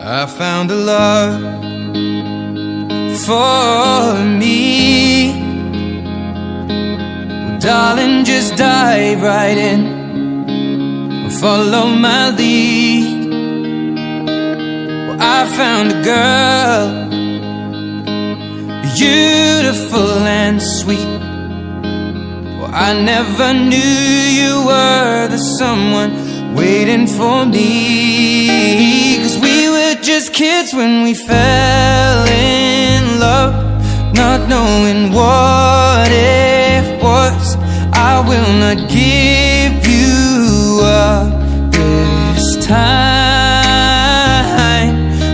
I found a love for me. Well, darling, just dive right in and follow my lead. Well, I found a girl, beautiful and sweet. Well, I never knew you were the someone waiting for me. 'Cause we were just kids when we fell in love, not knowing what it was. I will not give you up this time.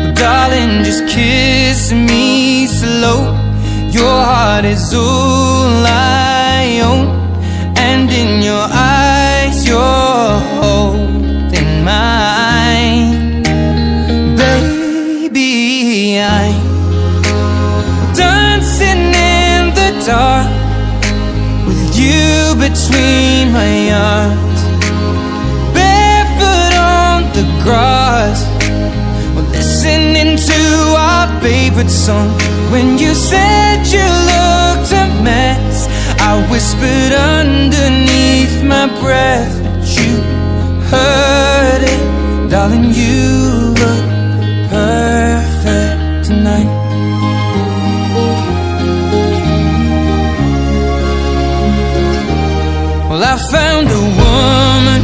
Well, darling, just kiss me slow. Your heart is all I own, and in your eyes you're holding mine. Baby, I'm dancing in the dark with you between my arms, barefoot on the grass. We're listening to our favorite song. When you said you looked a mess, I whispered underneath my breath, but you heard it. Darling, you look perfect tonight. Well, I found a woman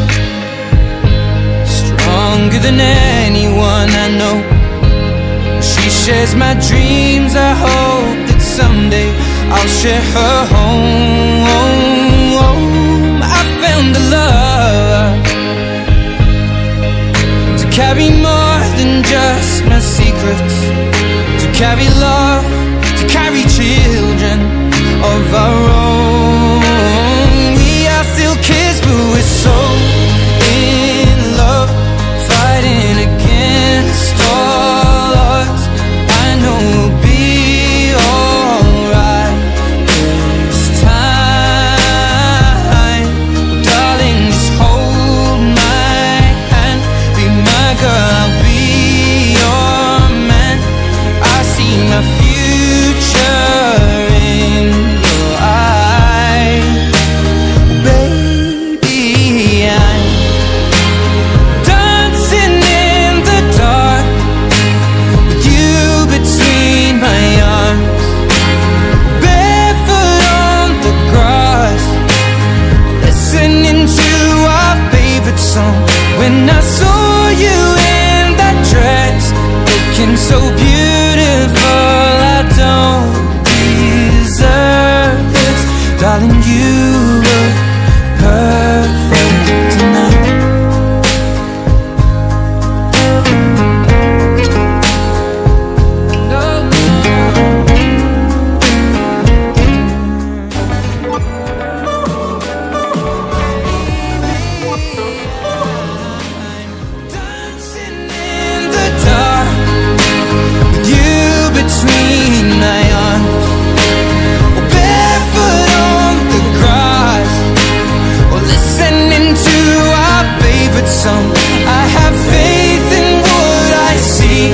stronger than anyone I know. She shares my dreams. I hope that someday I'll share her home. I found a love to carry more than just my secrets, to carry love, to carry children of our own. We are still kids, but we're so in love, fighting against all odds. I know we'll be alright this time. Darling, just hold my hand, be my girl, I'll be your man. I see my future in your eyes. Baby, I'm dancing in the dark with you between my arms, barefoot on the grass, listening to our favorite song. When I saw you in that dress, looking so beautiful, I don't deserve this. Darling, you look perfect tonight. Dancing in the dark with you between my arms, barefoot on the grass, or listening to our favorite song. I have faith in what I see.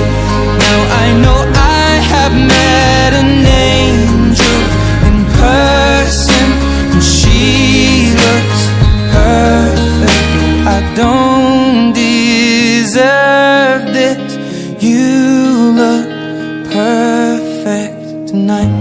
Now I know I have met an angel in person, and she looks perfect. I don't deserve this. You look perfect tonight.